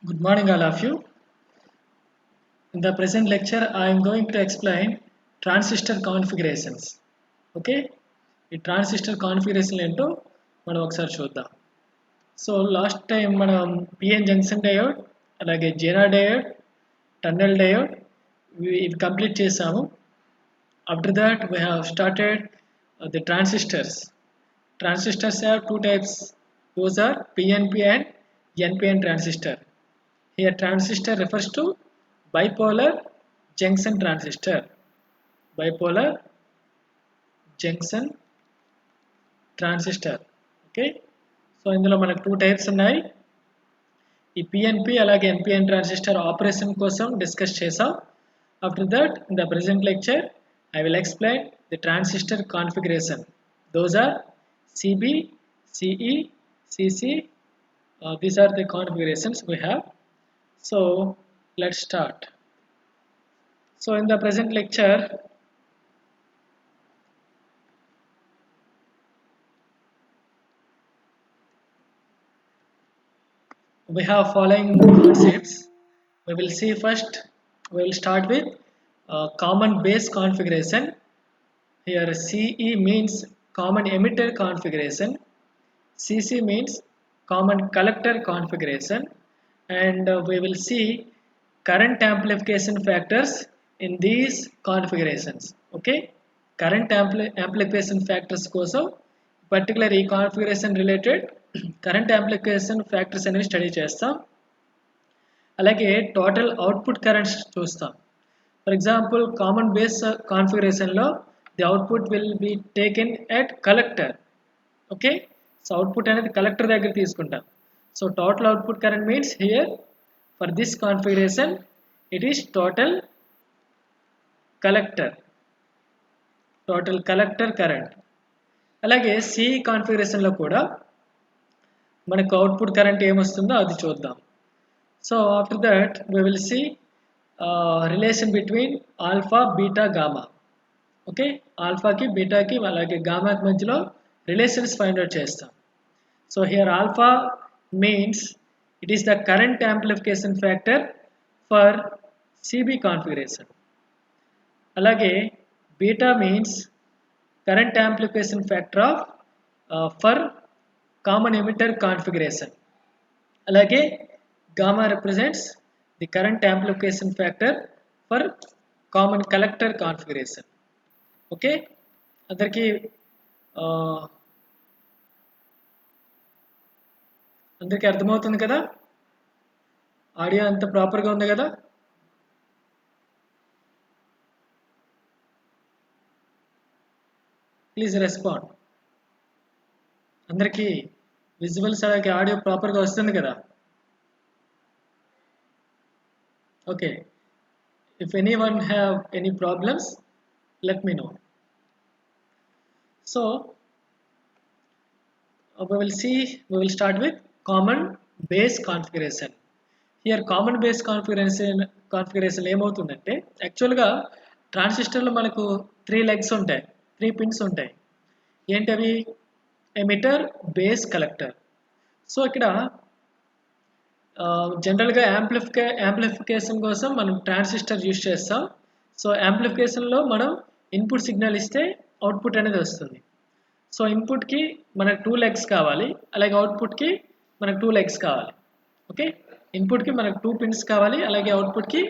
Good morning, all of you. In the present lecture, I am going to explain transistor configurations. Okay, ఈ transistor configuration ఏంటో మనం ఒకసారి చూద్దాం. So last time మనం PN junction diode, అలాగే Jena diode, tunnel diode ఇవి complete చేసాము. After that, we have started the transistors. Transistors have two types. Those are PNP and NPN transistor. Here transistor refers to bipolar junction transistor. Bipolar junction transistor. Okay. So ఇందులో మనకు two types ఉన్నాయి. ఈ PNP అలాగే NPN transistor operation కోసం discuss చేసాం. After that, in the present lecture, I will explain the transistor configuration. Those are CB, CE, CC. These are the configurations we have. So let's start. So in the present lecture, we have following concepts. We will see first. We will start with common base configuration. Here CE means common emitter configuration. CC means common collector configuration, and we will see current amplification factors in these configurations. Okay, current amplification factors కోసం particular ఈ configuration related current amplification factors అనేవి study చేస్తాం. అలాగే total output currents చూస్తాం. For example common base కాన్ఫిగరేషన్లో the output will be taken at collector. Okay, so output అనేది collector దగ్గర తీసుకుంటాం. So total output current means here for this configuration it is total collector current. అలాగే CE కాన్ఫిగరేషన్లో కూడా మనకు output current ఏమొస్తుందో అది చూద్దాం. So after that we will see relation between alpha, beta, gamma. Okay, ఆల్ఫాకి బీటాకి అలాగే గామాకి మధ్యలో రిలేషన్స్ ఫైండ్ అవుట్ చేస్తాం. So here alpha means it is the current amplification factor for CB configuration. అలాగే beta means current amplification factor of for common emitter configuration. అలాగే gamma represents the current amplification factor for common collector configuration. Okay, అందరికీ అర్థమవుతుంది కదా? Audio అంత ప్రాపర్గా ఉంది కదా? Please respond. అందరికీ విజువల్స్ అలాగే ఆడియో ప్రాపర్గా వస్తుంది కదా? Okay, if anyone have any problems, let me know. So we will start with common base configuration. Here common base configuration ఏమవుతుందంటే యాక్చువల్గా ట్రాన్సిస్టర్లో మనకు 3 legs ఉంటాయి, 3 pins ఉంటాయి. ఏంటవి? Emitter, base, collector. సో ఇక్కడ జనరల్గా యాంప్లిఫికేషన్ కోసం మనం ట్రాన్సిస్టర్ యూజ్ చేస్తాం. సో యాంప్లిఫికేషన్లో మనం ఇన్పుట్ సిగ్నల్ ఇస్తే అవుట్పుట్ అనేది వస్తుంది. సో ఇన్పుట్కి మనకు 2 legs కావాలి, అలాగే అవుట్పుట్కి మనకు 2 legs కావాలి. ఓకే, ఇన్పుట్కి మనకు 2 pins కావాలి, అలాగే అవుట్పుట్కి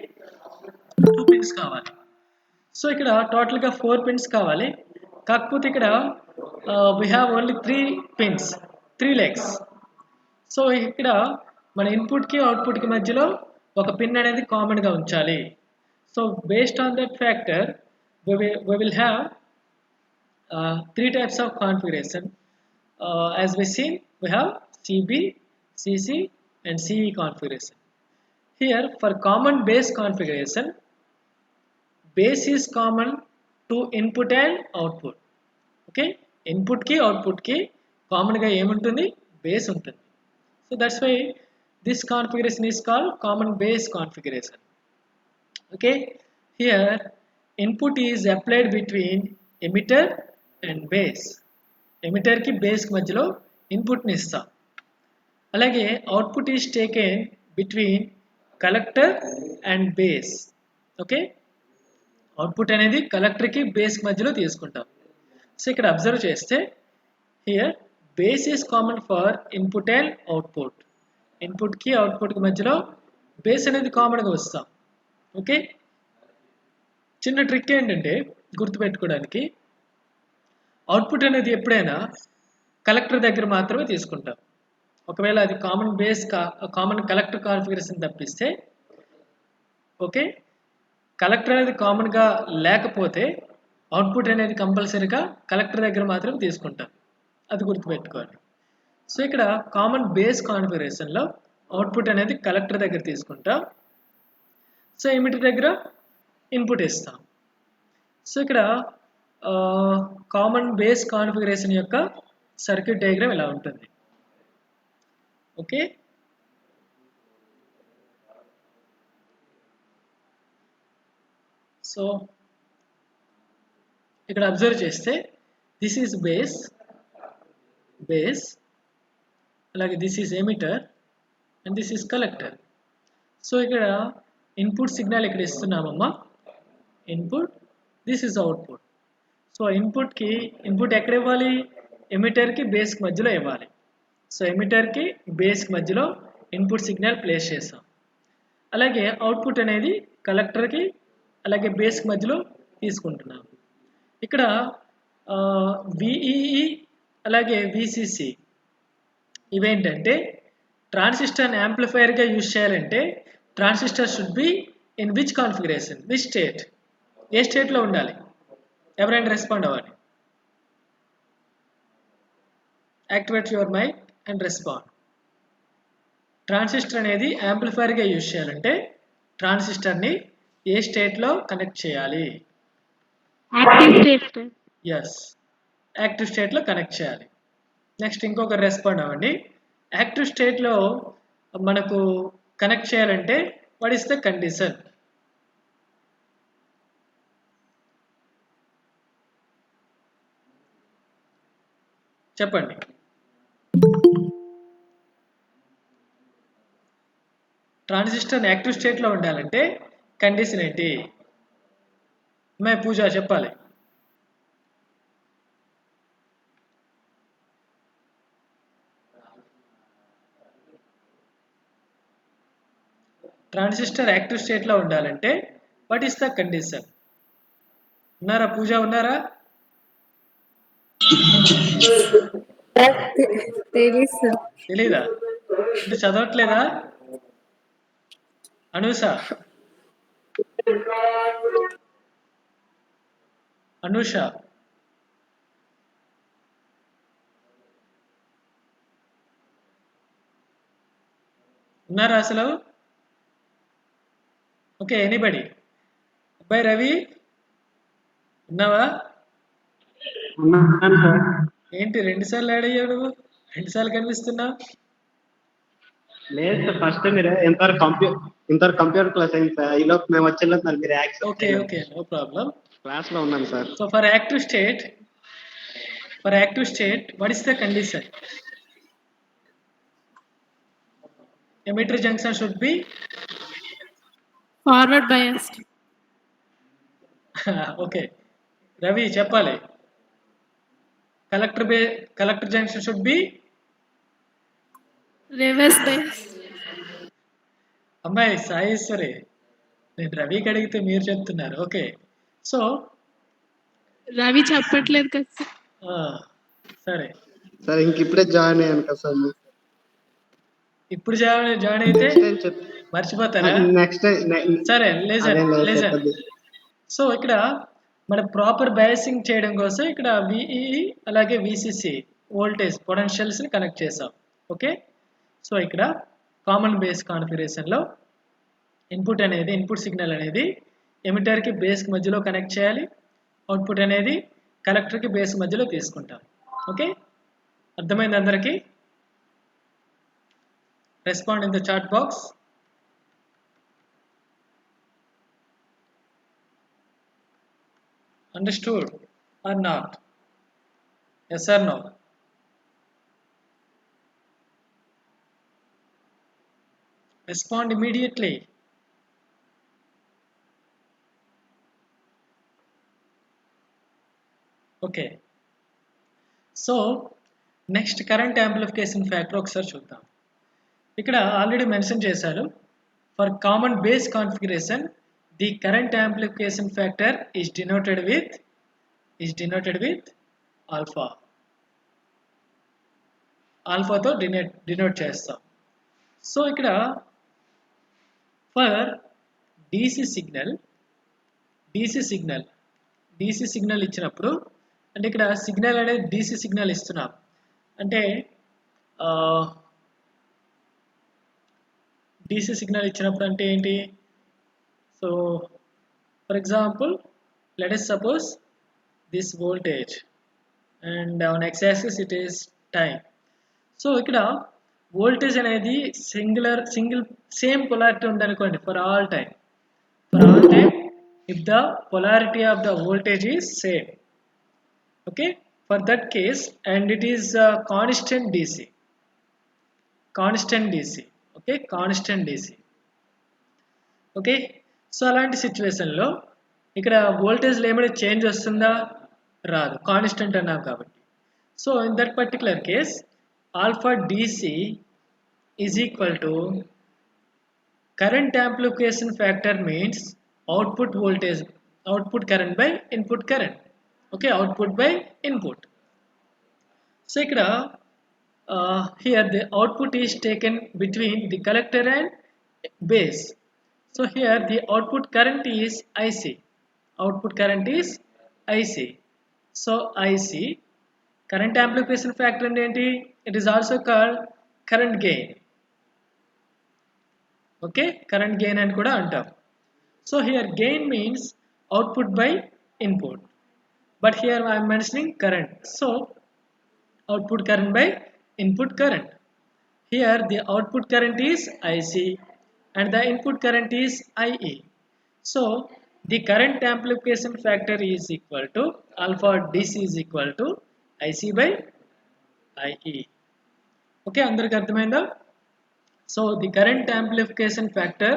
2 pins కావాలి. సో ఇక్కడ టోటల్గా 4 pins కావాలి. కాకపోతే ఇక్కడ we have only 3 pins, 3 legs. So ఇక్కడ మన ఇన్పుట్కి అవుట్పుట్కి మధ్యలో ఒక పిన్ అనేది కామన్గా ఉంచాలి. So based on that factor we will have 3 types of configuration. As we seen, we have CB, CC and CE configuration. Here for common base configuration, base is common to input and output. Okay, input ki output ki common ga emuntundi? Base untundi. So that's why this configuration is called common base configuration. Okay, here input is applied between emitter and base. Emitter ki base ki madhyalo input ni istam. Alage output is taken between collector and base. Okay, output అనేది కలెక్టర్కి base మధ్యలో తీసుకుంటాం. So ఇక్కడ observe చేస్తే here base is common for input and output. ఇన్పుట్కి అవుట్పుట్కి మధ్యలో base అనేది కామన్గా వస్తాం. ఓకే, చిన్న ట్రిక్ ఏంటంటే గుర్తుపెట్టుకోవడానికి, అవుట్పుట్ అనేది ఎప్పుడైనా కలెక్టర్ దగ్గర మాత్రమే తీసుకుంటాం. ఒకవేళ అది common base common collector configuration తప్పిస్తే, ఓకే, కలెక్టర్ అనేది కామన్గా లేకపోతే అవుట్పుట్ అనేది కంపల్సరీగా కలెక్టర్ దగ్గర మాత్రమే తీసుకుంటాం. అది గుర్తుపెట్టుకోవాలి. సో ఇక్కడ కామన్ బేస్ కాన్ఫిగరేషన్లో అవుట్పుట్ అనేది కలెక్టర్ దగ్గర తీసుకుంటాం. సో ఎమిటర్ దగ్గర ఇన్పుట్ ఇస్తాం. సో ఇక్కడ కామన్ బేస్ కాన్ఫిగరేషన్ యొక్క సర్క్యూట్ డయాగ్రామ్ ఇలా ఉంటుంది. ఓకే, సో ఇక్కడ అబ్జర్వ్ చేస్తే దిస్ ఈజ్ బేస్, అలాగే this is emitter and this is collector. So ఇక్కడ ఇన్పుట్ సిగ్నల్ ఇక్కడ ఇస్తున్నామమ్మా, input, this is output. So input ఎక్కడ ఇవ్వాలి? ఎమిటర్కి బేస్కి మధ్యలో ఇవ్వాలి. సో ఎమిటర్కి బేస్కి మధ్యలో ఇన్పుట్ సిగ్నల్ ప్లేస్ చేస్తాం. అలాగే అవుట్పుట్ అనేది కలెక్టర్కి అలాగే బేస్కి మధ్యలో తీసుకుంటున్నాం. ఇక్కడ విఈఈ అలాగే విసిసి ఇవేంటంటే ట్రాన్సిస్టర్ యాంప్లిఫైయర్గా యూజ్ చేయాలంటే transistor should be in which configuration, which state, ఏ స్టేట్లో ఉండాలి? ఎవరైనా రెస్పాండ్ అవ్వాలి. Activate your mic and respond. Transistor అనేది యాంప్లిఫైయర్గా యూజ్ చేయాలంటే ట్రాన్సిస్టర్ని ఏ స్టేట్లో కనెక్ట్ చేయాలి? ఎస్, యాక్టివ్ స్టేట్లో కనెక్ట్ చేయాలి. నెక్స్ట్ ఇంకొక రెస్పాండ్ అవ్వండి. యాక్టివ్ స్టేట్లో మనకు కనెక్ట్ చేయాలంటే వాట్ ఈస్ ద కండిషన్? చెప్పండి. ట్రాన్సిస్టర్ యాక్టివ్ స్టేట్లో ఉండాలంటే కండిషన్ ఏంటి? పూజ చెప్పాలి. ట్రాన్సిస్టర్ యాక్టివ్ స్టేట్లో ఉండాలంటే వాట్ ఈస్ ద కండిషన్? ఉన్నారా పూజ, ఉన్నారా? తెలీదా? అంటే చదవట్లేదా? అనూష ఉన్నారా అసలు? Okay, anybody? అబ్బాయి రవి ఉన్నావా? ఏంటి 2 సార్లు యాడ్ అయ్యావు నువ్వు? 2 సార్లు కనిపిస్తున్నావు? లేదు సార్, ఫస్ట్ మీరు ఇంతవరకు కంప్యూటర్ క్లాస్ అయింది సార్. ఈ లోపు మేము వచ్చేలోపు మీరు accept. Okay, no problem. Class లో ఉన్నాను sir. So for active state what is the condition? Emitter junction should be forward biased. Okay, Ravi చెప్పాలి. collector junction should be reverse biased. అమ్మాయి సాయేశ్వరి, నేను రవికి అడిగితే మీరు చెప్తున్నారు. ఓకే, సో రవి చెప్పట్లేదు కదా. సరే సార్, ఇంక ఇప్పుడే జాయిన్ అయ్యాను కదా సార్. ఇప్పుడు జాయిన్ అయితే మర్చిపోతారా? నెక్స్ట్ సరే లేజర్. సో ఇక్కడ మన ప్రాపర్ బయాసింగ్ చేయడం కోసం ఇక్కడ విఈఈ అలాగే విసిసి వోల్టేజ్ పొటెన్షియల్స్ని కనెక్ట్ చేసాం. ఓకే, సో ఇక్కడ కామన్ బేస్ కాన్ఫిగరేషన్లో ఇన్పుట్ సిగ్నల్ అనేది ఎమిటర్కి బేస్కి మధ్యలో కనెక్ట్ చేయాలి. అవుట్పుట్ అనేది కలెక్టర్కి బేస్ మధ్యలో తీసుకుంటాం. ఓకే, అర్థమైంది అందరికీ? Respond in the chat box. Understood or not? Yes or no? Respond immediately. Okay. So next current amplification factor ఒకసారి చూద్దాం. ఇక్కడ ఆల్రెడీ మెన్షన్ చేశారు. For common base configuration the current amplification factor is denoted with alpha. ఆల్ఫాతో denote చేస్తాం. So ఇక్కడ for DC signal ఇచ్చినప్పుడు, అంటే ఇక్కడ సిగ్నల్ అనేది DC సిగ్నల్ ఇస్తున్నాం అంటే DC సిగ్నల్ ఇచ్చినప్పుడు అంటే ఏంటి? So for example let us suppose this voltage and on x-axis it is time. So ఇక్కడ వోల్టేజ్ అనేది సింగిల్ సేమ్ పొలారిటీ ఉందనుకోండి for all time if the polarity of the voltage is same, okay, for that case, and it is constant DC, okay. So అలాంటి సిచ్యువేషన్లో ఇక్కడ వోల్టేజ్లో ఏమైనా change వస్తుందా? రాదు, కాన్స్టెంట్ అన్నాం కాబట్టి. So in that particular case alpha DC is equal to current amplification factor means output current by input current, okay, output by input. So here the output is taken between the collector and base. So here the output current is IC. So IC current amplification factor enti, it is also called current gain. Okay, current gain అని కూడా అంటాం. So here gain means output by input, but here I am mentioning current. So output current by input current. Here the output current is IC and the input current is IE. So the current amplification factor is equal to alpha DC is equal to IC by IE. Okay, అందరికి అర్థమైందా? So the current amplification factor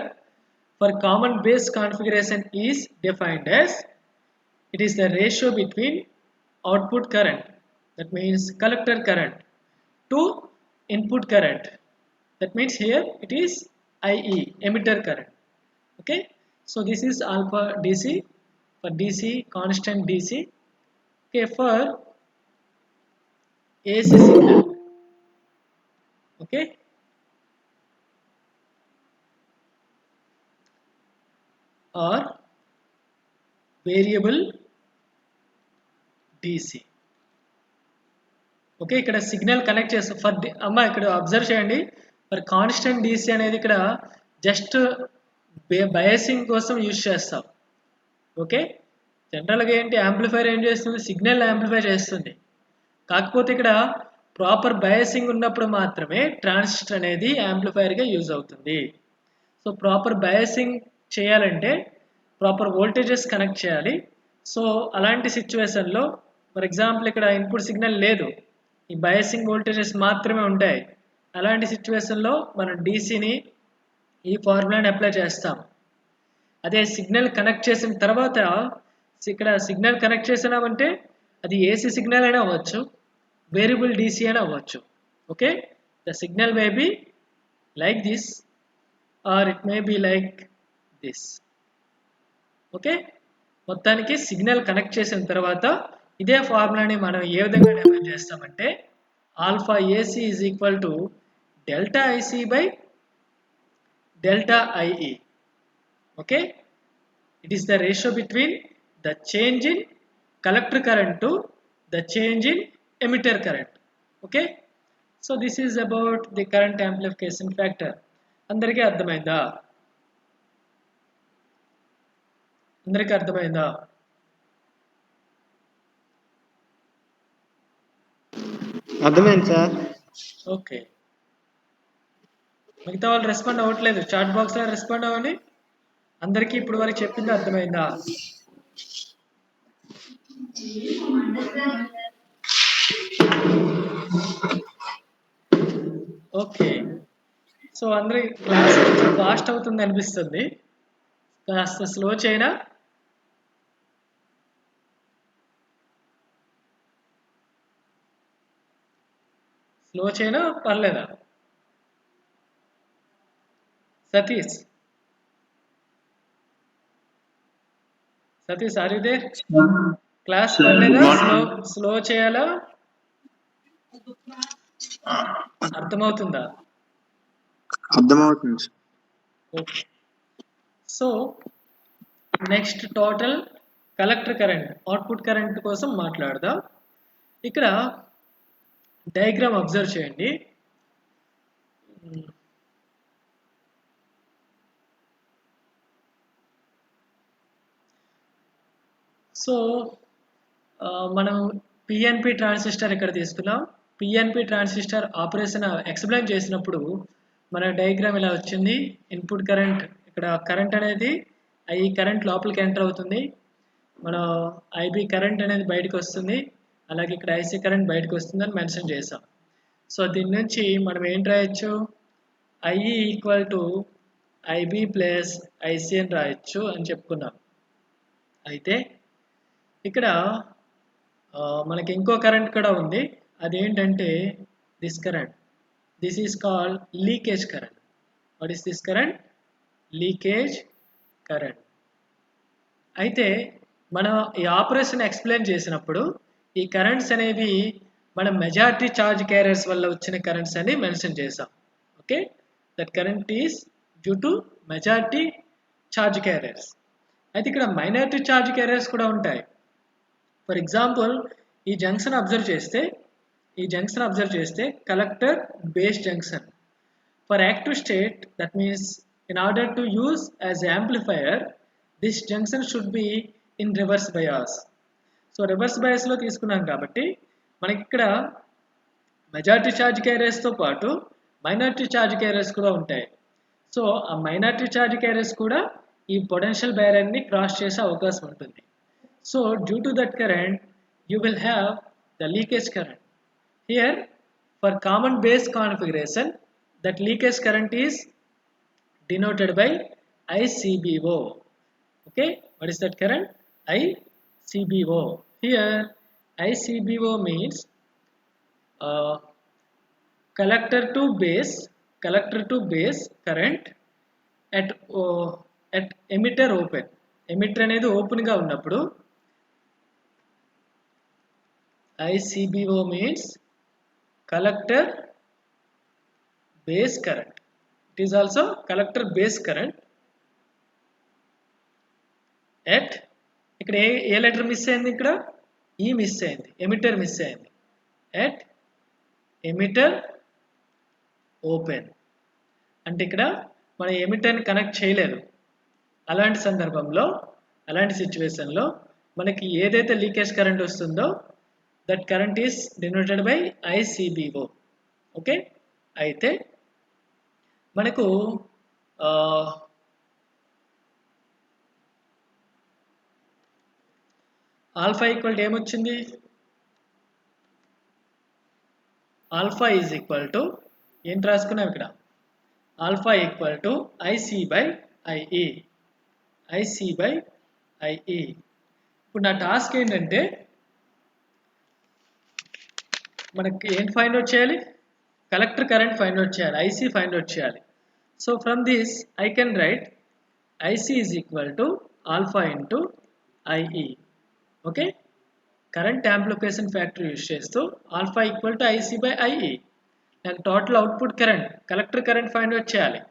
for common base configuration is defined as it is the ratio between output current, that means collector current, to input current, that means here it is IE, emitter current. Okay, so this is alpha DC for DC, constant DC. Okay, for AC signal, okay, or variable DC. Okay, ఇక్కడ signal connect చేస్తాం for ఇక్కడ observe చేయండి. For constant DC అనేది ఇక్కడ just biasing కోసం use చేస్తాం. Okay, జనరల్గా ఏంటి, యాంప్లిఫైర్ ఏం చేస్తుంది, సిగ్నల్ యాంప్లిఫై చేస్తుంది. కాకపోతే ఇక్కడ ప్రాపర్ బయాసింగ్ ఉన్నప్పుడు మాత్రమే ట్రాన్సిస్టర్ అనేది యాంప్లిఫైర్గా యూజ్ అవుతుంది. సో ప్రాపర్ బయాసింగ్ చేయాలంటే ప్రాపర్ వోల్టేజెస్ కనెక్ట్ చేయాలి. సో అలాంటి సిచ్యువేషన్లో ఫర్ ఎగ్జాంపుల్ ఇక్కడ ఇన్పుట్ సిగ్నల్ లేదు, ఈ బయాసింగ్ వోల్టేజెస్ మాత్రమే ఉంటాయి. అలాంటి సిచ్యువేషన్లో మనం DCని ఈ ఫార్ములాని అప్లై చేస్తాం. అదే సిగ్నల్ కనెక్ట్ చేసిన తర్వాత ఇక్కడ సిగ్నల్ కనెక్ట్ చేసినామంటే అది AC సిగ్నల్ అయినా అవ్వచ్చు, వేరియబుల్ DC అయినా అవ్వచ్చు. Okay, the signal may be like this or it may be like this. Okay, మొత్తానికి సిగ్నల్ కనెక్ట్ చేసిన తర్వాత ఇదే ఫార్ములాని మనం ఏ విధంగా డెవలప్ చేస్తామంటే alpha AC is equal to delta IC by delta IE. Okay, it is the ratio between the change in collector current to the change in emitter current. Okay, so this is about the current amplification factor. అందరికీ అర్థమైందా? అర్థమైంది sir. Okay, మిగతా వాళ్ళు respond అవ్వట్లేదు, chat బాక్స్లో respond అవ్వండి. అందరికీ ఇప్పుడు వరకు చెప్పింది అర్థమైందా? ఓకే, సో అందరి క్లాస్ కొంచెం ఫాస్ట్ అవుతుంది అనిపిస్తుంది, కాస్త స్లో చేయనా? స్లో చేయనా పర్లేదా? Satish are you there? Class Sir, good పర్లేదా? morning. స్లో చేయాలా? అర్థమవుతుందా? అర్థమవుతుంది sir. Okay. So next total collector current, output current కోసం మాట్లాడదాం. ఇక్కడ డయాగ్రామ్ అబ్జర్వ్ చేయండి. సో మనం పిఎన్పి ట్రాన్సిస్టర్ ఇక్కడ తీసుకున్నాం. పిఎన్పి ట్రాన్సిస్టర్ ఆపరేషన్ ఎక్స్ప్లెయిన్ చేసినప్పుడు మన డయాగ్రామ్ ఇలా వచ్చింది. ఇన్పుట్ కరెంట్, ఇక్కడ కరెంట్ అనేది ఈ కరెంట్ లోపలికి ఎంటర్ అవుతుంది, మన ఐబి కరెంట్ అనేది బయటకు వస్తుంది, అలాగే ఇక్కడ ఐసి కరెంట్ బయటకు వస్తుంది అని మెన్షన్ చేసాం. సో దీని నుంచి మనం ఏం రాయొచ్చు? IE equal to IB plus IC అని రాయొచ్చు అని చెప్పుకున్నాం. అయితే ఇక్కడ మనకి ఇంకో కరెంట్ కూడా ఉంది, అదేంటంటే this current. This is called leakage current. What is this current? Leakage current. అయితే మనం ఈ ఆపరేషన్ ఎక్స్ప్లెయిన్ చేసినప్పుడు ఈ కరెంట్స్ అనేవి మనం మెజారిటీ ఛార్జ్ క్యారియర్స్ వల్ల వచ్చిన కరెంట్స్ అని మెన్షన్ చేసాం. Okay, that current is due to majority charge carriers. అయితే ఇక్కడ మైనారిటీ ఛార్జ్ క్యారియర్స్ కూడా ఉంటాయి. ఫర్ ఎగ్జాంపుల్ ఈ జంక్షన్ అబ్జర్వ్ చేస్తే collector base junction. For active state, that means in order to use as amplifier this junction should be in reverse bias. So reverse బయాస్లో తీసుకున్నాం కాబట్టి మనకి ఇక్కడ మెజారిటీ ఛార్జ్ క్యారియర్స్తో పాటు మైనారిటీ ఛార్జ్ క్యారియర్స్ కూడా ఉంటాయి. సో ఆ మైనారిటీ ఛార్జ్ క్యారియర్స్ కూడా ఈ పొటెన్షియల్ బ్యారియర్ని క్రాస్ చేసే అవకాశం ఉంటుంది. So due to that current, you will have the leakage current. Here, for common base configuration, that leakage current is denoted by ICBO. Okay, what is that current? ICBO. Here, ICBO means collector to base current at emitter open. Emitter అనేది open గా ఉన్నప్పుడు ICBO means collector base current. It is also collector base current at, ఇక్కడ ఏ letter miss అయింది? ఇక్కడ ఈ miss అయింది, emitter miss అయింది. at emitter open అంటే ఇక్కడ మన ఎమిటర్ని కనెక్ట్ చేయలేదు. అలాంటి సందర్భంలో, అలాంటి సిచ్యువేషన్లో మనకి ఏదైతే లీకేజ్ కరెంట్ వస్తుందో that current is denoted by ICBO. Okay, అయితే మనకు ఆల్ఫా ఈక్వల్ టు ఏమొచ్చింది? ఆల్ఫా ఈజ్ ఈక్వల్ టు ఏంటి రాసుకున్నాం ఇక్కడ? Alpha equal to IC by IE. ఇప్పుడు నా టాస్క్ ఏంటంటే మనకి ఏంటి ఫైండ్ అవుట్ చేయాలి? కలెక్టర్ కరెంట్ ఫైండ్ అవుట్ చేయాలి, ఐసి ఫైండ్ అవుట్ చేయాలి. So from this I can write IC is equal to alpha into IE. Okay, current amplification factor use చేస్తూ alpha equal to IC by IE. నాకు total output current, collector current find out చేయాలి.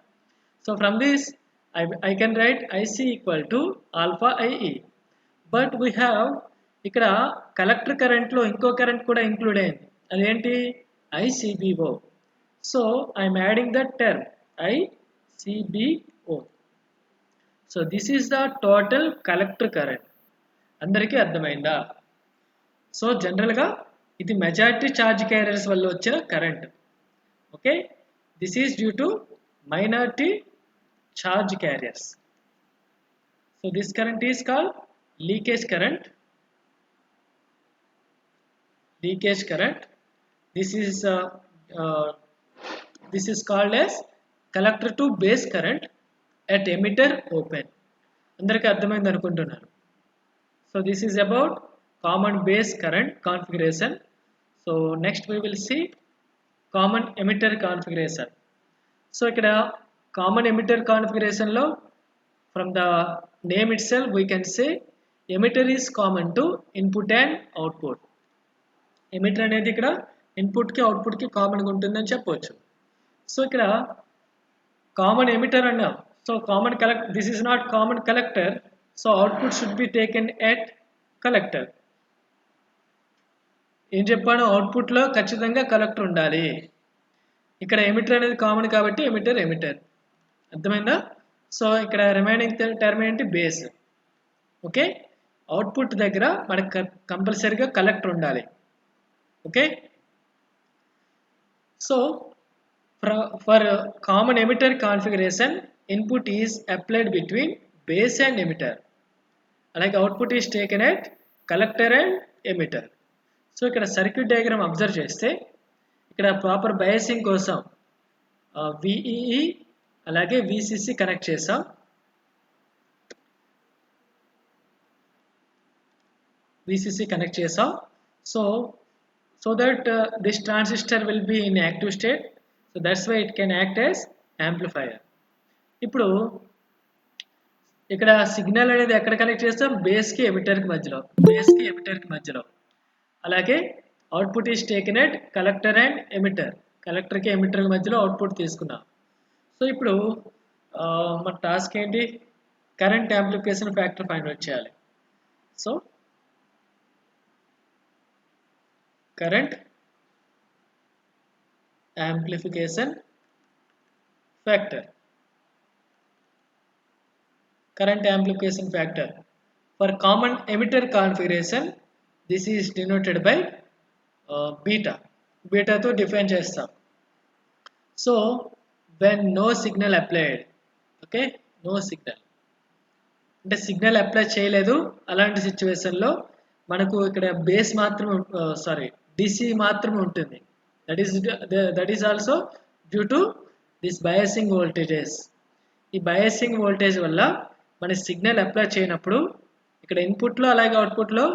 So from this I can write IC equal to alpha IE. But we have ఇక్కడ collector కరెంట్లో ఇంకో current కూడా include అయింది, అదేంటి? ICBO. So I'm adding that term ICBO. So this is the total collector current. అందరికీ అర్థమైందా? So జనరల్గా ఇది మెజారిటీ ఛార్జ్ క్యారియర్స్ వల్ల వచ్చిన current. Okay, this is due to minority charge carriers. So this current is called leakage current. This is called as collector to base current at emitter open. అందరికీ అర్థమైంది అనుకుంటున్నాను. So this is about common base current configuration. So next we will see common emitter configuration. So ఇక్కడ common emitter కాన్ఫిగరేషన్లో from the name itself we can say emitter is common to input and output. Emitter అనేది ఇక్కడ ఇన్పుట్కి అవుట్పుట్కి కామన్గా ఉంటుందని చెప్పవచ్చు. So ఇక్కడ common emitter అన్నాం. So common collect, this is not common collector. So output should be taken at collector. ఏం చెప్పాను, అవుట్పుట్లో ఖచ్చితంగా కలెక్టర్ ఉండాలి. ఇక్కడ ఎమిటర్ అనేది కామన్ కాబట్టి ఎమిటర్ ఎమిటర్. అర్థమైందా? సో ఇక్కడ రిమైనింగ్ టర్మ్ ఏంటి, బేస్. ఓకే, అవుట్పుట్ దగ్గర మనకు కంపల్సరీగా కలెక్టర్ ఉండాలి. Okay, so for common emitter configuration input is applied between base and emitter. అలాగే output is taken at collector and emitter. So ఇక్కడ సర్క్యూట్ డయాగ్రామ్ అబ్జర్వ్ చేస్తే ఇక్కడ ప్రాపర్ బయాసింగ్ కోసం విఈఈ అలాగే విసిసి కనెక్ట్ చేసాం. So that this transistor will be in active state. So that's why it can act as amplifier. ఇప్పుడు ఇక్కడ signal అనేది ఎక్కడ కనెక్ట్ చేస్తాం, బేస్కి ఎమిటర్కి మధ్యలో. అలాగే output is taken at collector and emitter. కలెక్టర్కి ఎమిటర్కి మధ్యలో అవుట్పుట్ తీసుకున్నాం. సో ఇప్పుడు మన టాస్క్ ఏంటి, current amplification factor find out చేయాలి. So current amplification factor. For common emitter configuration, this is denoted by beta. Beta to define chestam. So when no signal applied, okay, no signal అంటే signal apply చేయలేదు, అలాంటి సిచ్యువేషన్లో మనకు ఇక్కడ base మాత్రం DC మాత్రమే ఉంటుంది. That is also due to this biasing voltages. ఈ బయాసింగ్ వోల్టేజ్ వల్ల మన సిగ్నల్ అప్లై చేయనప్పుడు ఇక్కడ ఇన్పుట్లో అలాగే అవుట్పుట్లో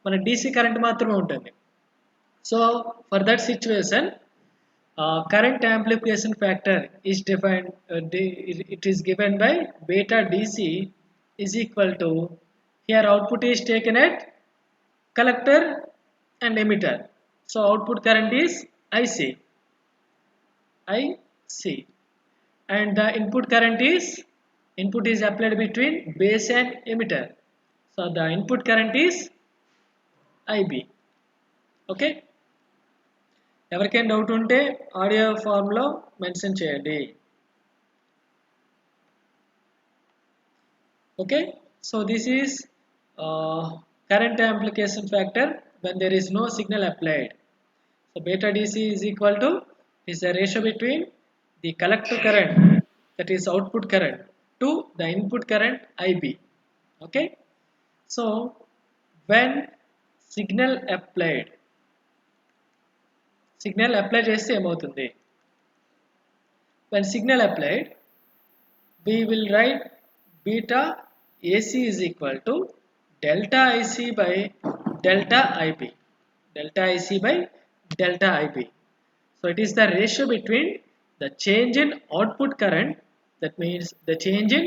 మన DC కరెంట్ మాత్రమే ఉంటుంది. So for that situation current amplification factor is defined, it is given by beta DC is equal to, here output is taken at collector and emitter. So output current is IC and the input current is applied between base and emitter. So the input current is IB. Okay, ఎవరికైనా doubt ఉంటే audio ఫార్మ్లో mention చేయండి. Okay, so this is current amplification factor when there is no signal applied. So beta DC is equal to, is the ratio between the collector current, that is output current, to the input current IB. Okay, so when signal apply చేస్తే ఏమవుతుంది, when signal applied we will write beta AC is equal to delta IC by delta IB. So it is the ratio between the change in output current, that means the change in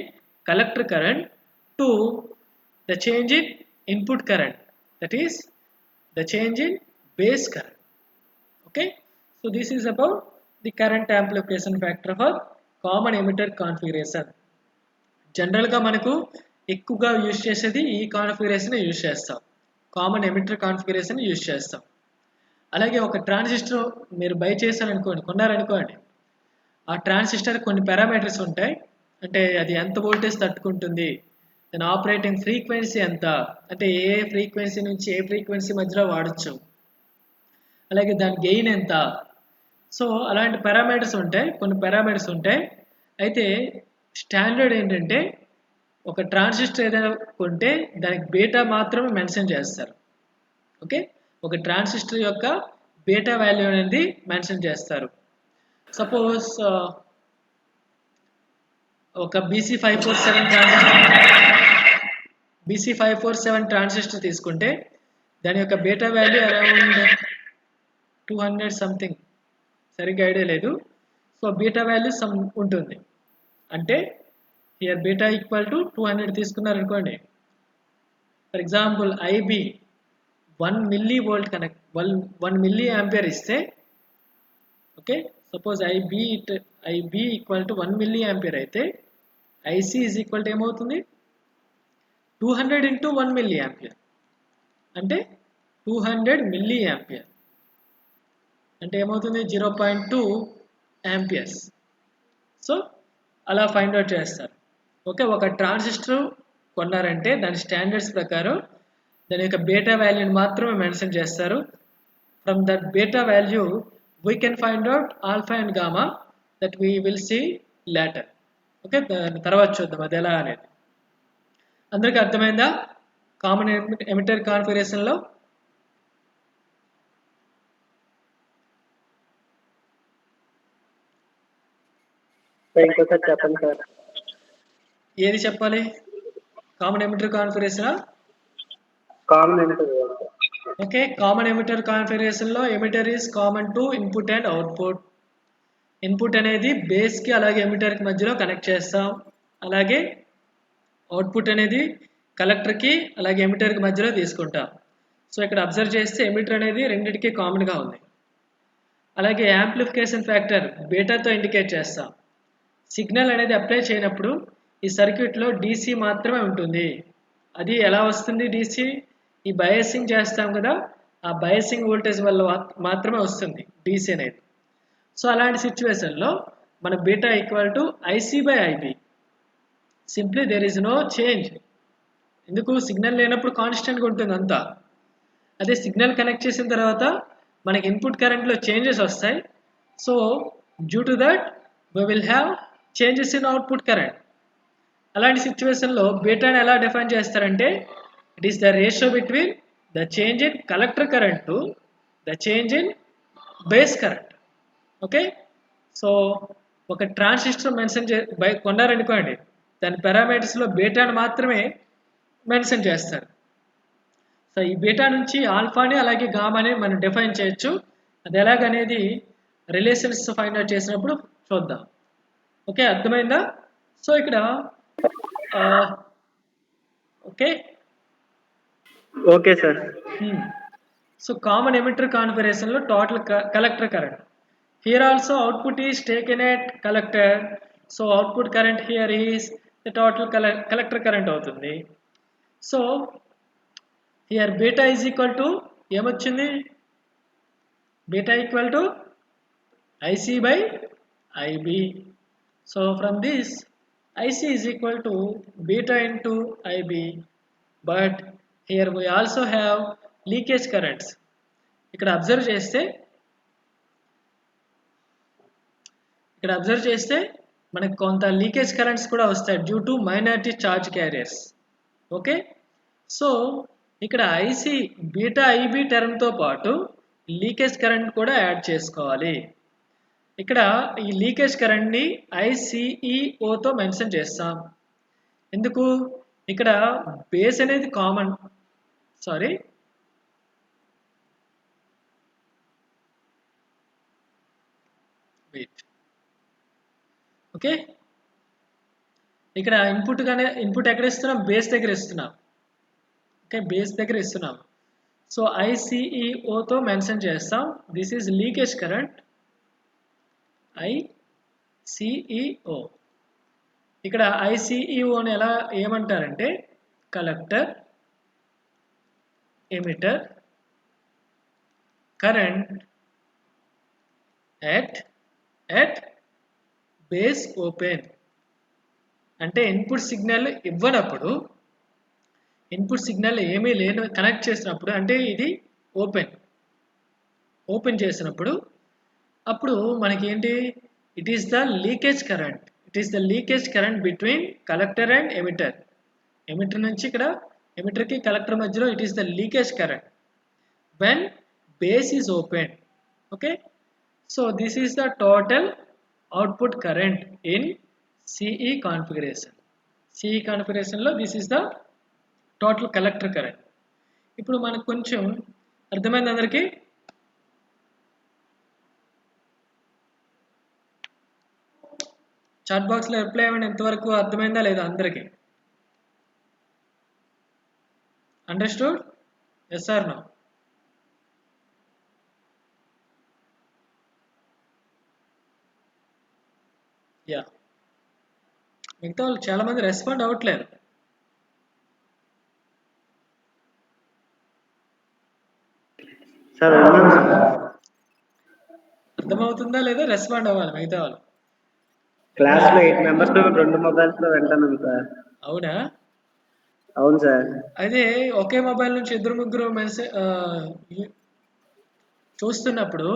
collector current, to the change in input current, that is the change in base current. Okay, so this is about the current amplification factor for common emitter configuration. జనరల్గా మనకు ఎక్కువగా use చేసేది ఈ configuration use చేస్తాం, common emitter configuration use చేస్తాం. అలాగే ఒక transistor మీరు బై కొన్నారనుకోండి, ఆ ట్రాన్సిస్టర్ కొన్ని పారామీటర్స్ ఉంటాయి. అంటే అది ఎంత వోల్టేజ్ తట్టుకుంటుంది, దాని ఆపరేటింగ్ ఫ్రీక్వెన్సీ ఎంత, అంటే ఏ ఫ్రీక్వెన్సీ నుంచి ఏ ఫ్రీక్వెన్సీ మధ్యలో వాడచ్చు, అలాగే దాని గెయిన్ ఎంత. సో అలాంటి పారామీటర్స్ ఉంటాయి, కొన్ని పారామీటర్స్ ఉంటాయి. అయితే స్టాండర్డ్ ఏంటంటే ఒక ట్రాన్సిస్టర్ ఏదైనా కొంటే దానికి బీటా మాత్రమే మెన్షన్ చేస్తారు. ఓకే, ఒక ట్రాన్సిస్టర్ యొక్క బీటా వాల్యూ అనేది మెన్షన్ చేస్తారు. సపోజ్ ఒక BC547 ట్రాన్సిస్టర్ తీసుకుంటే దాని యొక్క బీటా వాల్యూ అరౌండ్ 200 సంథింగ్, సరిగ్గా ఐడియా లేదు. సో బీటా వాల్యూ సమ్ ఉంటుంది, అంటే హియర్ బీటా ఈక్వల్ టు 200 తీసుకున్నారనుకోండి. For example IB 1 milli volt connect 1 milli ampere ఇస్తే, okay, suppose IB equal to 1 milli ampere అయితే ఐసి ఈజ్ ఈక్వల్ టు ఏమవుతుంది 200 into 1 milli ampere, అంటే 200 milli ampere, అంటే ఏమవుతుంది 0.2 amperes. So అలా ఫైండ్ అవుట్ చేస్తారు. Okay, ఒక ట్రాన్సిస్టర్ కొన్నారంటే దాని స్టాండర్డ్స్ ప్రకారం దాని యొక్క బీటా వాల్యూని మాత్రమే మెన్షన్ చేస్తారు. From that beta value we can find out alpha and gamma, that we will see later. Okay, దాని తర్వాత చూద్దాం అది ఎలా అనేది. అందరికీ అర్థమైందా? కామన్ ఎమిటర్ కాన్ఫిగరేషన్లో ఇంకోసారి చెప్పండి సార్. ఏది చెప్పాలి? Common emitter configuration. Common emitter. Okay, common emitter కాన్ఫిగరేషన్లో emitter is common to input and output. Input అనేది బేస్కి అలాగే ఎమిటర్కి మధ్యలో కనెక్ట్ చేస్తాం, అలాగే అవుట్పుట్ అనేది కలెక్టర్కి అలాగే ఎమిటర్కి మధ్యలో తీసుకుంటాం. సో ఇక్కడ అబ్జర్వ్ చేస్తే ఎమిటర్ అనేది రెండింటికి కామన్గా ఉంది. అలాగే యాంప్లిఫికేషన్ ఫ్యాక్టర్ బీటాతో ఇండికేట్ చేస్తాం. సిగ్నల్ అనేది అప్లై చేయనప్పుడు ఈ సర్క్యూట్లో డీసీ మాత్రమే ఉంటుంది. అది ఎలా వస్తుంది? డీసీ ఈ బయాసింగ్ చేస్తాం కదా, ఆ బయాసింగ్ వోల్టేజ్ వల్ల మాత్రమే వస్తుంది డీసీ అనేది. సో అలాంటి సిచ్యువేషన్లో మన beta equal to IC/IB. Simply there is no change. ఎందుకు? సిగ్నల్ లేనప్పుడు కాన్స్టెంట్గా ఉంటుంది అంతా. అదే సిగ్నల్ కనెక్ట్ చేసిన తర్వాత మనకి ఇన్పుట్ కరెంట్లో చేంజెస్ వస్తాయి. So due to that we will have changes in output current. అలాంటి సిచ్యువేషన్లో బీటాని ఎలా డిఫైన్ చేస్తారంటే, it is the ratio between the change in collector current to the change in base current. Okay, so ఒక transistor mention కొన్నారనుకోండి, దాని పారామీటర్స్లో బీటాని మాత్రమే mention చేస్తారు. So ఈ beta నుంచి ఆల్ఫాని అలాగే గామాని మనం డిఫైన్ చేయొచ్చు. అది ఎలాగనేది రిలేషన్స్ ఫైండ్ అవుట్ చేసినప్పుడు చూద్దాం. ఓకే, అర్థమైందా? సో ఇక్కడ okay okay sir. So common emitter కాన్ఫిగరేషన్లో total collector current. Here also output is taken at collector. So output current here is the total collector current అవుతుంది. So here beta is equal to ఏమొచ్చింది? Beta equal to IC/IB. So from this IC is equal to beta into IB, but here we also have leakage currents. ఇక్కడ observe చేస్తే మనకు కొంత leakage currents కూడా వస్తాయి due to minority charge carriers. Okay, so ఇక్కడ beta IB టర్మ్తో పాటు leakage current కూడా add చేసుకోవాలి. ఇక్కడ ఈ లీకేజ్ కరెంట్ని ICEOతో మెన్షన్ చేస్తాం. ఎందుకు? ఇక్కడ బేస్ అనేది కామన్, ఓకే, ఇక్కడ ఇన్పుట్ ఎక్కడ ఇస్తున్నాం? బేస్ దగ్గర ఇస్తున్నాం. ఓకే, బేస్ దగ్గర ఇస్తున్నాం. సో ICEOతో మెన్షన్ చేస్తాం. This is leakage current ICEO. ఇక్కడ ICEOని ఎలా ఏమంటారంటే collector emitter current at base open. అంటే ఇన్పుట్ సిగ్నల్ ఇవ్వనప్పుడు, ఇన్పుట్ సిగ్నల్ ఏమీ లేని కనెక్ట్ చేసినప్పుడు, అంటే ఇది ఓపెన్ చేసినప్పుడు అప్పుడు మనకి ఏంటి? It is the leakage current. It is the leakage current between collector and emitter. Emitter నుంచి ఇక్కడ ఎమిటర్కి కలెక్టర్ మధ్యలో it is the leakage current when base is open. Okay, so this is the total output current in CE configuration. CE కాన్ఫిగరేషన్లో this is the total collector current. ఇప్పుడు మనకు కొంచెం అర్థమైంది అందరికీ? చాట్ బాక్స్లో రిప్లై ఇవ్వండి, ఎంతవరకు అర్థమైందా లేదా అందరికీ? Understood? Yes or no? Yeah, మిగతా వాళ్ళు చాలా మంది రెస్పాండ్ అవ్వట్లేదు. సార్ అర్థమవుతుందా లేదా? రెస్పాండ్ అవ్వాలి మిగతా వాళ్ళు. క్లాస్ లో 8 మెంబర్స్ 2 మొబైల్స్ లో వింటాను సార్. అవునా? అవును సార్. అదే ఒకే మొబైల్ నుంచి ఇద్దరు ముగ్గురు మెసేజ్ చూస్తున్నప్పుడు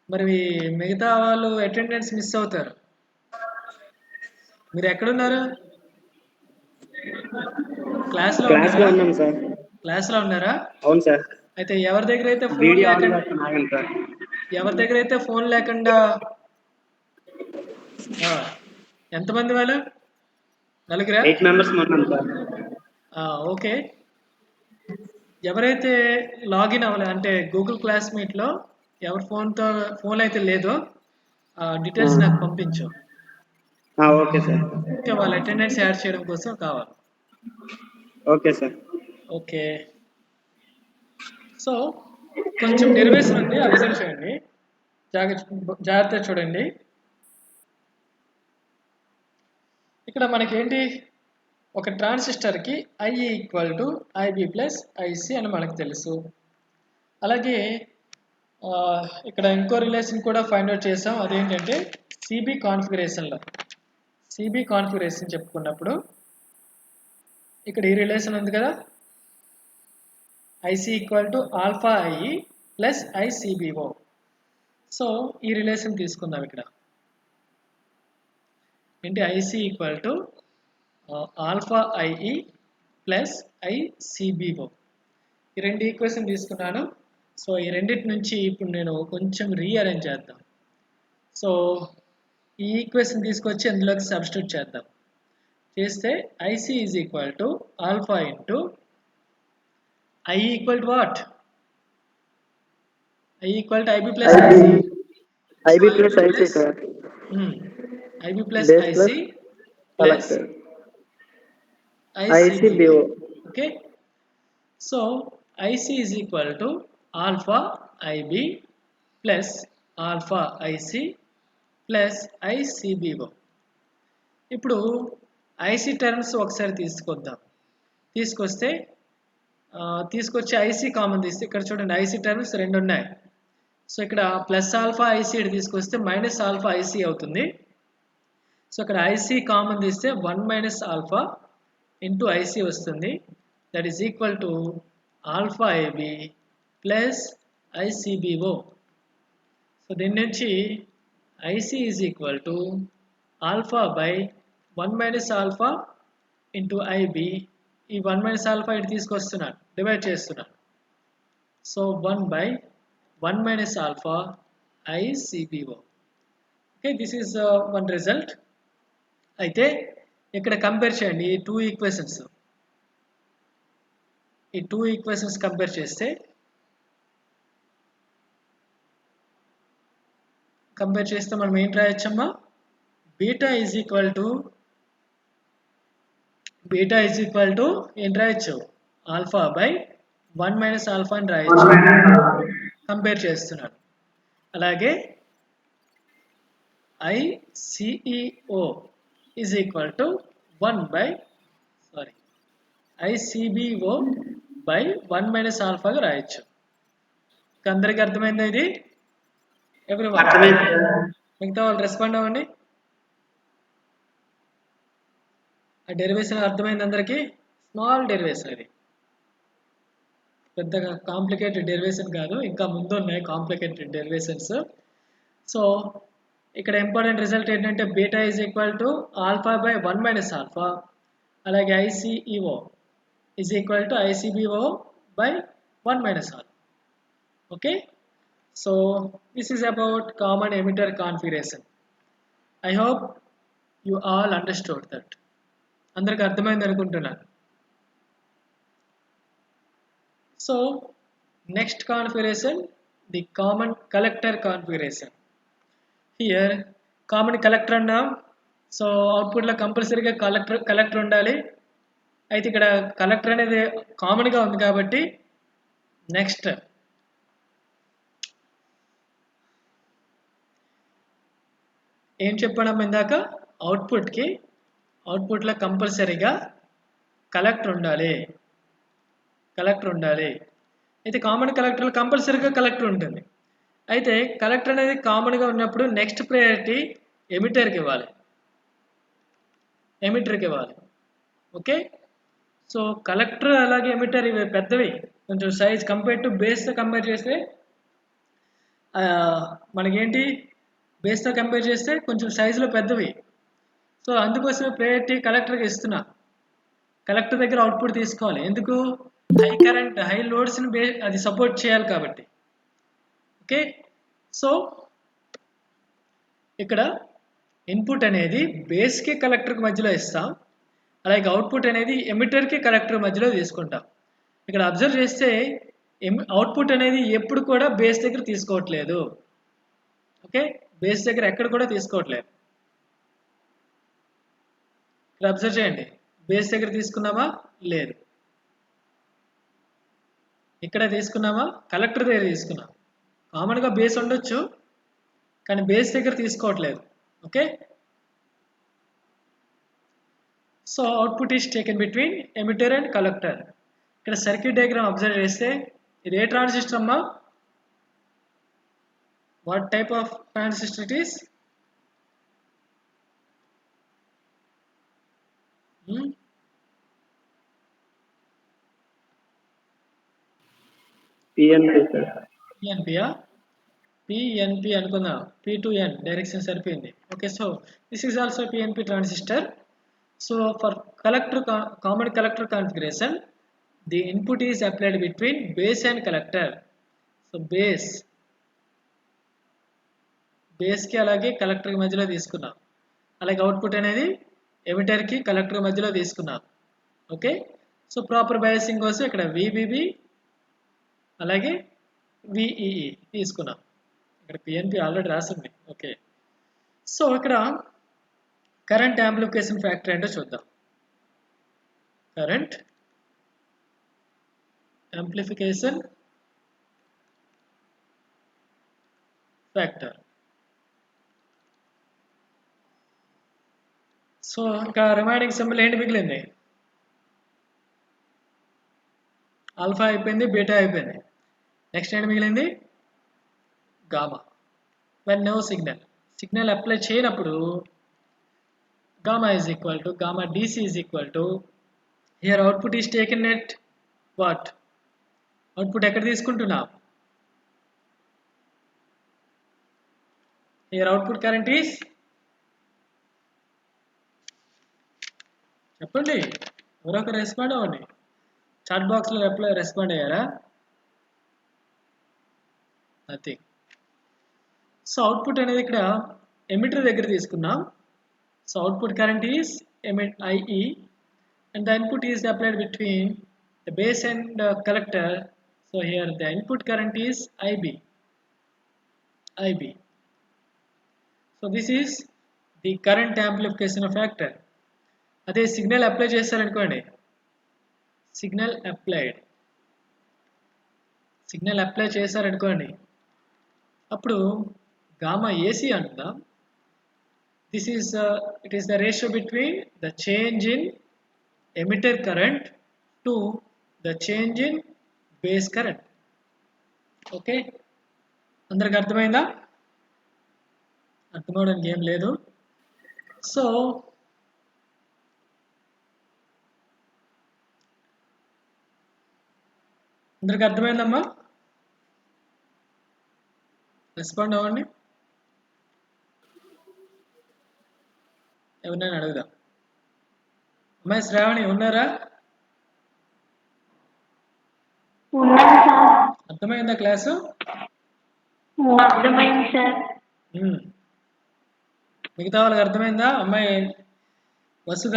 మరి మిగతా వాళ్ళు అటెండెన్స్ మిస్ అవుతారు. మీరు ఎక్కడున్నారు? క్లాస్లో ఉన్నారా? ఉన్నాం సార్. క్లాస్లో ఉన్నారా? అవును సార్. అయితే ఎవరి దగ్గర అయితే ఫోన్ వీడియో ఆన్ లేకుండా చేస్తున్నాను సార్. ఎవరి దగ్గర అయితే ఫోన్ లేకుండా ఎంతమంది వాళ్ళు? నలుగురా? 8 మెంబర్స్ ఉన్నాం సార్. ఓకే. ఎవరైతే లాగిన్ అవ్వాలి అంటే గూగుల్ క్లాస్ మీట్లో ఎవరి ఫోన్ అయితే లేదో డీటెయిల్స్ నాకు పంపించు. Okay sir. ఓకే, వాళ్ళ అటెండెన్స్ యాడ్ చేయడం కోసం కావాలి. Okay sir. ఓకే, సో కొంచెం డెరివేషన్ ఉంది, అబ్జర్వ్ చేయండి, జాగ్రత్తగా చూడండి. ఇక్కడ మనకేంటి, ఒక ట్రాన్సిస్టర్కి I equal to IB plus IC అని మనకు తెలుసు. అలాగే ఇక్కడ ఇంకో రిలేషన్ కూడా ఫైండ్ అవుట్ చేసాం, అదేంటంటే సిబి కాన్ఫిగరేషన్లో. సిబి కాన్ఫిగరేషన్ చెప్పుకున్నప్పుడు ఇక్కడ ఈ రిలేషన్ ఉంది కదా, IC equal to alpha IE plus ICBO. So ఈ రిలేషన్ తీసుకుందాం. ఇక్కడ ఏంటి, IC equal to alpha IE plus ICBO. ఈ రెండు ఈక్వేషన్ తీసుకున్నాను. సో ఈ రెండింటి నుంచి ఇప్పుడు నేను కొంచెం రీఅరేంజ్ చేద్దాం. సో ఈ ఈక్వేషన్ తీసుకొచ్చి అందులోకి సబ్స్టిట్యూట్ చేద్దాం. చేస్తే IC is equal to alpha into I equal to what? I equal to IB plus IC. IB plus IC sir. IB plus IC plus ICBO. Okay, so IC is equal to alpha IB plus alpha IC plus ICBO. ఇప్పుడు IC terms ఒకసారి తీసుకొస్తే తీసుకొచ్చి IC common తీస్తే ఇక్కడ చూడండి IC terms రెండు ఉన్నాయి. So ఇక్కడ ప్లస్ ఆల్ఫా IC తీసుకొస్తే మైనస్ ఆల్ఫా IC అవుతుంది. సో ఇక్కడ IC కామన్ తీస్తే 1 మైనస్ ఆల్ఫా ఇంటూ IC వస్తుంది. That is equal to alpha IB plus ICBO. So దీని నుంచి IC is equal to alpha by 1 minus alpha into IB. ఈ 1 minus alpha ఇటు తీసుకొస్తున్నాను, divide చేస్తున్నాను. So 1 by 1 minus alpha ICBO. Okay, this is one result. అయితే ఇక్కడ compare చేయండి ఈ టూ ఈక్వేషన్స్ కంపేర్ చేస్తే మనం ఏం రాయొచ్చమ్మా, బీటా ఈజ్ ఈక్వల్ టు ఏం రాయొచ్చు, ఆల్ఫా బై 1 మైనస్ ఆల్ఫా అని రాయొచ్చు. కంపేర్ చేస్తున్నాను. అలాగే ICEO is equal to ICBO by 1 minus ఆల్ఫాగా రాయొచ్చు. అందరికి అర్థమైందా ఇది? ఎవ్రీవన్, మిగతా వాళ్ళు రెస్పాండ్ అవ్వండి. ఆ డెరివేషన్ అర్థమైంది అందరికీ? స్మాల్ డెరివేషన్, ఇది పెద్దగా కాంప్లికేటెడ్ డెరివేషన్ కాదు, ఇంకా ముందు ఉన్నాయి కాంప్లికేటెడ్ డెరివేషన్స్. సో ఇక్కడ ఇంపార్టెంట్ రిజల్ట్ ఏంటంటే beta is equal to alpha by 1 minus alpha. అలాగే ICEO is equal to ICBO by 1 minus alpha. Okay, so this is about common emitter configuration. I hope you all understood that. అందరికి అర్థమైంది అనుకుంటున్నాను. So next configuration, the common collector configuration. Here common collector అన్నాం. So అవుట్పుట్లో కంపల్సరీగా collector ఉండాలి. అయితే ఇక్కడ collector అనేది కామన్గా ఉంది కాబట్టి నెక్స్ట్ ఏం చెప్పాము ఇందాక, అవుట్పుట్లో కంపల్సరీగా కలెక్టర్ ఉండాలి. అయితే కామన్ కలెక్టర్లో కంపల్సరీగా కలెక్టర్ ఉంటుంది. అయితే కలెక్టర్ అనేది కామన్గా ఉన్నప్పుడు నెక్స్ట్ ప్రయారిటీ ఎమిటర్కి ఇవ్వాలి. ఓకే. సో కలెక్టర్ అలాగే ఎమిటర్ ఇవి పెద్దవి, కొంచెం సైజ్ కంపేర్ టు బేస్తో కంపేర్ చేస్తే మనకేంటి, బేస్తో కంపేర్ చేస్తే కొంచెం సైజులో పెద్దవి. సో అందుకోసమే ప్రయారిటీ కలెక్టర్కి ఇస్తున్నా. కలెక్టర్ దగ్గర అవుట్పుట్ తీసుకోవాలి. ఎందుకు, హై కరెంట్ హై లోడ్స్ని అది సపోర్ట్ చేయాలి కాబట్టి. ఓకే. సో ఇక్కడ ఇన్పుట్ అనేది బేస్కి కలెక్టర్కి మధ్యలో ఇస్తాం, అలాగే అవుట్పుట్ అనేది ఎమిటర్కి కలెక్టర్ మధ్యలో తీసుకుంటాం. ఇక్కడ అబ్జర్వ్ చేస్తే అవుట్పుట్ అనేది ఎప్పుడు కూడా బేస్ దగ్గర తీసుకోవట్లేదు. ఓకే, బేస్ దగ్గర ఎక్కడ కూడా తీసుకోవట్లేదు. ఇక్కడ అబ్జర్వ్ చేయండి, బేస్ దగ్గర తీసుకున్నామా, లేదు. ఇక్కడ తీసుకున్నామా, కలెక్టర్ దగ్గర తీసుకున్నాం. కామన్గా బేస్ ఉండొచ్చు కానీ బేస్ దగ్గర తీసుకోవట్లేదు. Okay. So output is taken between emitter and collector. ఇక్కడ సర్క్యూట్ డయాగ్రామ్ అబ్జర్వ్ చేస్తే ఇది ఏ ట్రాన్సిస్టర్ అమ్మా, what type of transistor it is? PNP sir. పిఎన్పియా? పిఎన్పి అనుకుందాం, P to N డైరెక్షన్ సరిపోయింది. Okay, so this is also PNP transistor. So for common collector configuration, the input is applied between base and collector. So బేస్కి అలాగే కలెక్టర్కి మధ్యలో తీసుకున్నాం, అలాగే output అనేది ఎమిటర్కి కలెక్టర్ మధ్యలో తీసుకున్నాం. ఓకే. సో ప్రాపర్ బయాసింగ్ కోసం ఇక్కడ VBB అలాగే VEE తీసుకున్నాం. ఇక్కడ పిఎన్పి ఆల్రెడీ రాసింది. ఓకే. సో ఇక్కడ కరెంట్ యాంప్లిఫికేషన్ ఫ్యాక్టర్ ఏంటో చూద్దాం. Current amplification factor. సో ఇంకా రిమైనింగ్ సింబల్ ఏంటి మిగిలింది, ఆల్ఫా అయిపోయింది, బీటా అయిపోయింది. నెక్స్ట్ ఏంటి మిగిలింది, gamma. When no signal apply చేయనప్పుడు gamma is equal to gamma DC is equal to, here output is taken at what, output ఎక్కడ తీసుకుంటున్నాం, here output current is, చెప్పండి, ఎవరొక రెస్పాండ్ అవ్వండి. చాట్ బాక్స్లో రెస్పాండ్ అయ్యారా? నథింగ్. సో అవుట్పుట్ అనేది ఇక్కడ emitter దగ్గర తీసుకున్నాం. So output current is IE and the input is applied between the base and collector. So here the input current is IB. So this is the current amplification factor. అదే signal apply చేశారనుకోండి, signal apply చేశారనుకోండి, అప్పుడు gamma AC అంటుందా. This is it is the ratio between the change in emitter current to the change in base current. Okay, అందరికి అర్థమైందా? అర్థమవడానికి ఏం లేదు. So అందరికి అర్థమైందమ్మా? రెస్పాండ్ అవ్వండి, ఎవరినైనా అడుగుదాం. అమ్మాయి శ్రావణి ఉన్నారా? అర్థమైందా క్లాసు? అర్థమైంది సార్. మిగతా వాళ్ళకి అర్థమైందా? అమ్మాయి వసుధ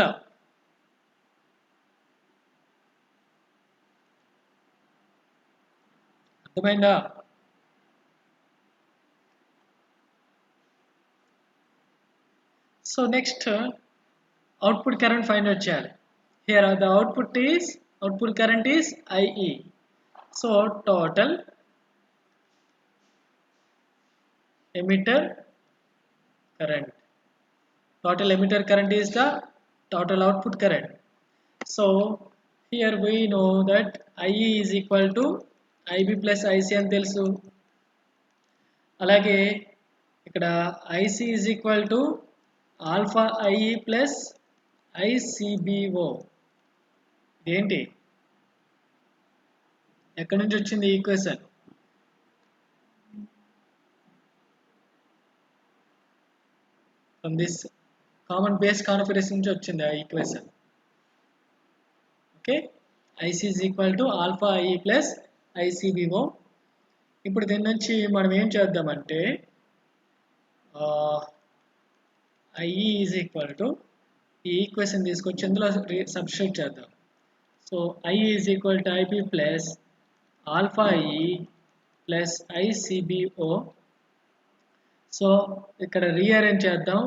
అర్థమైందా? So next output current find out చేయాలి. Here the output current is IE. So total emitter current. Total emitter current is the total output current. So here we know that IE is equal to IB plus IC అని తెలుసు. అలాగే ఇక్కడ IC is equal to alpha IE plus ICBO. ఏంటి? ఎక్కడి నుంచి వచ్చింది equation? From this common base configuration నుంచి వచ్చింది ఆ equation. Okay, IC is equal to alpha IE plus ICBO. ఇప్పుడు దీని నుంచి మనం ఏం చేద్దామంటే IE is equal to ఈ ఈక్వేషన్ తీసుకొచ్చి ఇందులో సబ్స్టిట్యూట్ చేద్దాం. So IE is equal to IB plus alpha IE plus ICBO. So ఇక్కడ రీఅరేంజ్ చేద్దాం.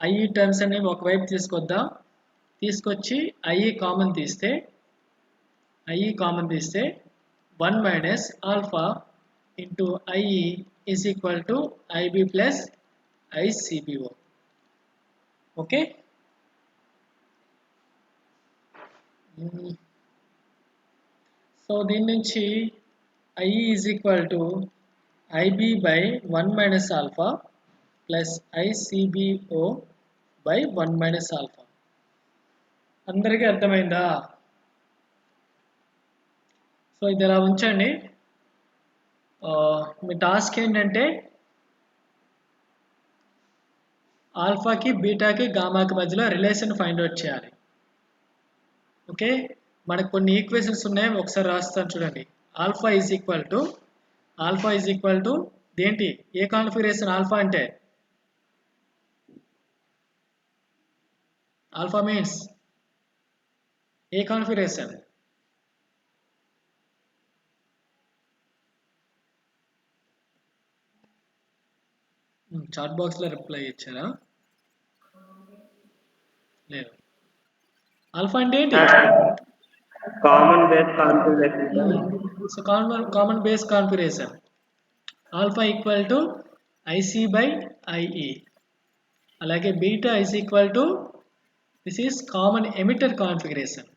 IE టర్మ్స్ అనేవి ఒకవైపు తీసుకొచ్చి IE కామన్ తీస్తే 1 minus alpha into IE is equal to IB plus ICBO. Okay, so దీని నుంచి IE is equal to IB by 1 minus alpha plus ICBO by 1 minus alpha. అందరికీ అర్థమైందా? సో ఇది ఇలా ఉంచండి. మీ టాస్క్ ఏంటంటే ఆల్ఫాకి బీటాకి గామాకి మధ్యలో రిలేషన్ ఫైండ్ అవుట్ చేయాలి. ఓకే, మనకు కొన్ని ఈక్వేషన్స్ ఉన్నాయి, ఒకసారి రాస్తాను చూడండి. ఆల్ఫా ఈజ్ ఈక్వల్ టు ఏంటి? ఏ కాన్ఫిగరేషన్ ఆల్ఫా అంటే? ఆల్ఫా మీన్స్ ఏ కాన్ఫిగరేషన్? చాట్ బాక్స్లో రిప్లై ఇచ్చారా? లేదు. ఆల్ఫా అంటే ఏంటి? Common base configuration. So common base configuration alpha equal to IC by IE. అలాగే beta is equal to this is common emitter configuration.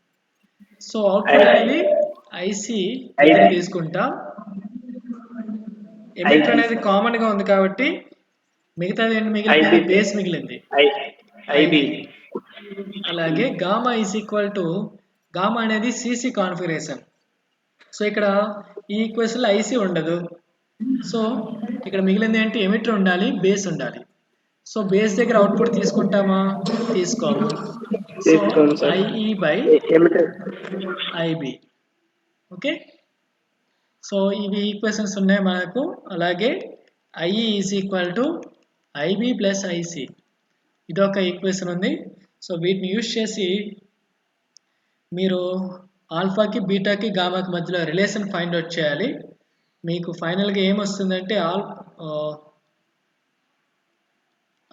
So output అనేది IC తీసుకుంటా. Emitter అనేది common గా ఉంది కాబట్టి మిగతాది ఏంటి మిగిలింది? బేస్ మిగిలింది, IB. అలాగే gamma is equal to gamma అనేది CC కాన్ఫిగరేషన్. సో ఇక్కడ ఈ ఈక్వేషన్ లో IC ఉండదు. సో ఇక్కడ మిగిలింది ఏంటి? ఎమిటర్ ఉండాలి, బేస్ ఉండాలి. సో బేస్ దగ్గర అవుట్పుట్ తీసుకుంటామా? తీసుకోము. So IE by IB. Okay, so ఇవి ఈక్వేషన్స్ ఉన్నాయి మనకు. అలాగే IE is equal to IB plus IC, ఇదొక ఈక్వేషన్ ఉంది. సో వీటిని యూజ్ చేసి మీరు ఆల్ఫాకి బీటాకి గామాకి మధ్యలో రిలేషన్ ఫైండ్ అవుట్ చేయాలి. మీకు ఫైనల్గా ఏమొస్తుందంటే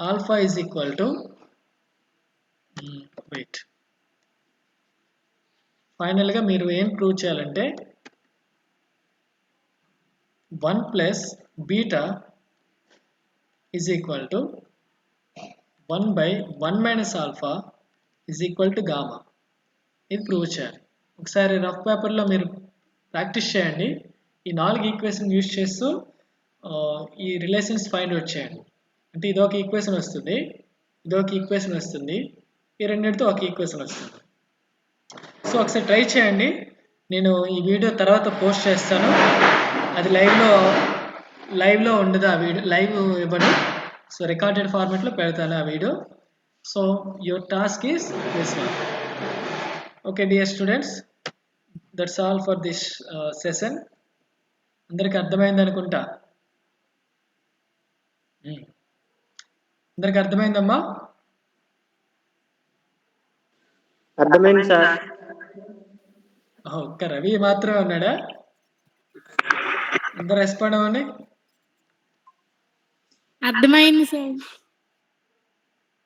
ఆల్ఫా ఈజ్ ఈక్వల్ టు ఫైనల్గా మీరు ఏం ప్రూవ్ చేయాలంటే 1 plus beta is equal to 1 by 1 minus alpha is equal to gamma. ఇది ప్రూవ్ చేయాలి. ఒకసారి రఫ్ పేపర్లో మీరు ప్రాక్టీస్ చేయండి. ఈ 4 ఈక్వేషన్ యూజ్ చేస్తూ ఈ రిలేషన్స్ ఫైండ్ అవుట్ చేయండి. అంటే ఇదొక ఈక్వేషన్ వస్తుంది, ఇదొక ఈక్వేషన్ వస్తుంది, ఈ రెండింటితో ఒక ఈక్వేషన్ వస్తుంది. సో ఒకసారి ట్రై చేయండి. నేను ఈ వీడియో తర్వాత పోస్ట్ చేస్తాను. అది లైవ్లో ఉండదు, ఆ వీడియో లైవ్ ఇవ్వను. సో రికార్డెడ్ ఫార్మాట్లో పెడతాను ఆ video. So your task is this one. Okay dear students, that's all for this session. అందరికి అర్థమైంది అనుకుంటా. అందరికి అర్థమైందమ్మా? అర్థమైంది సార్. ఒక్క రవి మాత్రమే ఉన్నాడా? అందరు రెస్పాండ్ అవ్వండి. అర్థమైంది సార్.